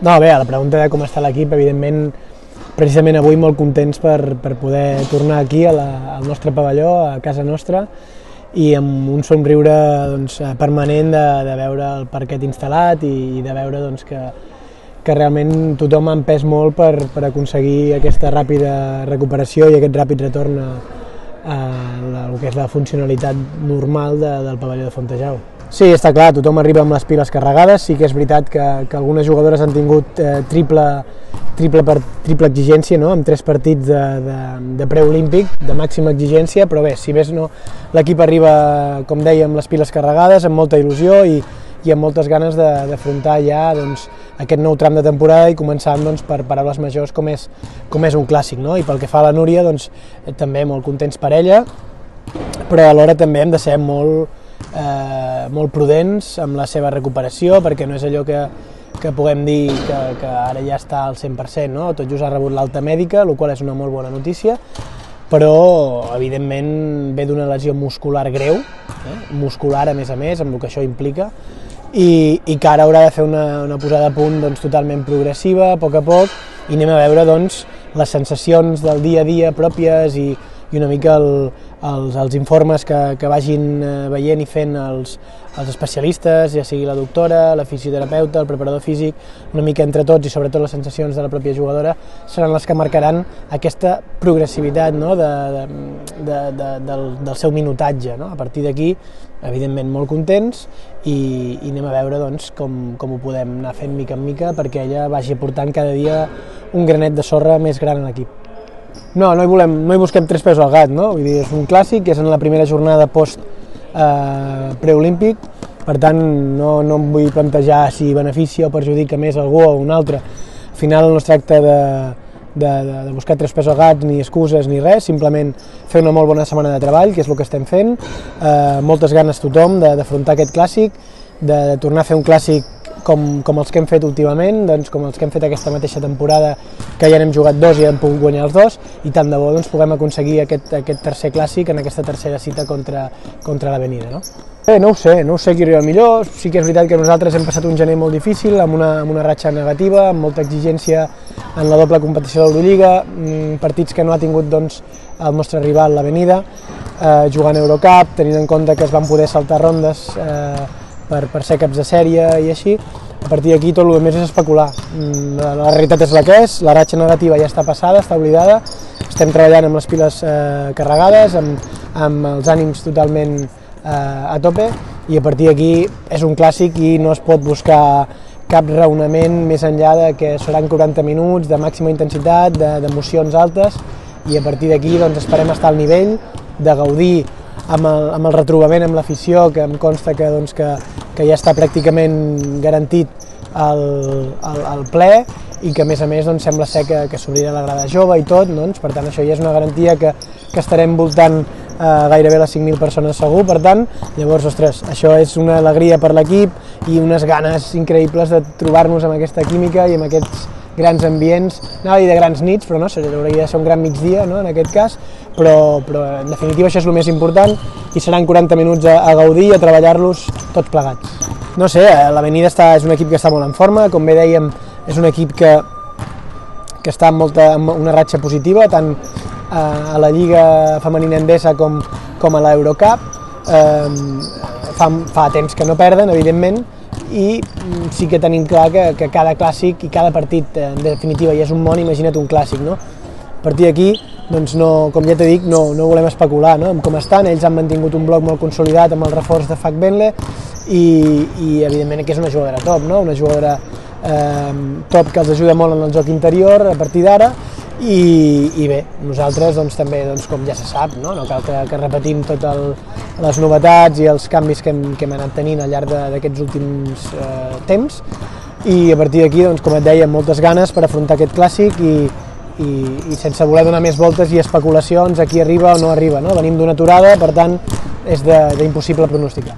No, bé, a la pregunta de com està l'equip, evidentment, precisament avui molt contents per poder tornar aquí al nostre pavelló, a casa nostra, i amb un somriure permanent de veure el parquet instal·lat i de veure que realment tothom ha empès molt per aconseguir aquesta ràpida recuperació i aquest ràpid retorn a el que és la funcionalitat normal del pavelló de Fontejau. Sí, està clar, tothom arriba amb les piles carregades, sí que és veritat que algunes jugadores han tingut triple exigència, no? Amb 3 partits de preolímpic, de màxima exigència, però bé, si més no, l'equip arriba, com deia, amb les piles carregades, amb molta il·lusió i amb moltes ganes d'afrontar ja aquest nou tram de temporada i començant per paraules majors com és un clàssic, no? I pel que fa a la Núria, també molt contents per ella, però alhora també hem de ser molt prudents amb la seva recuperació, perquè no és allò que puguem dir que ara ja està al 100%, no? Tot just ha rebut l'alta mèdica, el qual és una molt bona notícia, però evidentment ve d'una lesió muscular greu, muscular a més, amb el que això implica, i que ara haurà de fer una posada a punt totalment progressiva, a poc, i anem a veure les sensacions del dia a dia pròpies i una mica els informes que vagin veient i fent els especialistes, ja sigui la doctora, la fisioterapeuta, el preparador físic, una mica entre tots i sobretot les sensacions de la pròpia jugadora seran les que marcaran aquesta progressivitat, no? del seu minutatge, no? A partir d'aquí, evidentment molt contents i anem a veure com ho podem anar fent mica en mica perquè ella vagi aportant cada dia un granet de sorra més gran a l'equip. No hi busquem 3 peus al gat, no? Vull dir, és un clàssic, és en la primera jornada post-preolímpic, per tant no em vull plantejar si beneficia o perjudica més algú o un altre. Al final no es tracta de buscar 3 peus al gat, ni excuses ni res, simplement fer una molt bona setmana de treball, que és el que estem fent, moltes ganes tothom d'afrontar aquest clàssic, de tornar a fer un clàssic com els que hem fet últimament, com els que hem fet aquesta mateixa temporada, que ja n'hem jugat 2 i hem pogut guanyar els 2, i tant de bo puguem aconseguir aquest tercer clàssic en aquesta tercera cita contra l'Avenida. No? No ho sé qui arriba millor, sí que és veritat que nosaltres hem passat un gener molt difícil, amb una ratxa negativa, amb molta exigència en la doble competició de l'Eurolliga, partits que no ha tingut el nostre rival, l'Avenida, jugant Eurocup, tenint en compte que es van poder saltar rondes per ser caps de sèrie i així. A partir d'aquí tot el més és especular. La realitat és la que és, la ratxa negativa ja està passada, està oblidada, estem treballant amb les piles carregades, amb els ànims totalment a tope, i a partir d'aquí és un clàssic i no es pot buscar cap raonament més enllà de que seran 40 minuts de màxima intensitat, d'emocions altes, i a partir d'aquí esperem estar al nivell de gaudir amb el retrobament amb l'afició, que em consta que ja està pràcticament garantit el ple, i que a més sembla ser que s'obrirà la grada jove i tot, per tant això ja és una garantia que estarem voltant gairebé les 5.000 persones segur, per tant, llavors, ostres, això és una alegria per l'equip i unes ganes increïbles de trobar-nos amb aquesta química i amb aquests grans ambients, anava a dir de grans nits, però no, hauria de ser un gran migdia, no, en aquest cas, però en definitiva això és el més important i seran 40 minuts a gaudir i a treballar-los tots plegats. No sé, l'Avenida és un equip que està molt en forma, com bé dèiem, és un equip que està amb una ratxa positiva, tant a la Lliga Femenina Endesa com a l'Eurocup, fa temps que no perden, evidentment, i sí que tenim clar que cada clàssic i cada partit, en definitiva, ja és un món, imagina't un clàssic, no? A partir d'aquí, com ja t'he dit, no volem especular, no? Com estan, ells han mantingut un bloc molt consolidat amb el reforç de Fac Benle i evidentment que és una jugadora top, no? Una jugadora top que els ajuda molt en el joc interior a partir d'ara, i bé, nosaltres també, com ja se sap, no cal que repetim totes les novetats i els canvis que hem anat tenint al llarg d'aquests últims temps, i a partir d'aquí, com et deia, moltes ganes per afrontar aquest clàssic i sense voler donar més voltes i especulacions a qui arriba o no arriba, no? Venim d'una aturada, per tant és d'impossible pronosticar.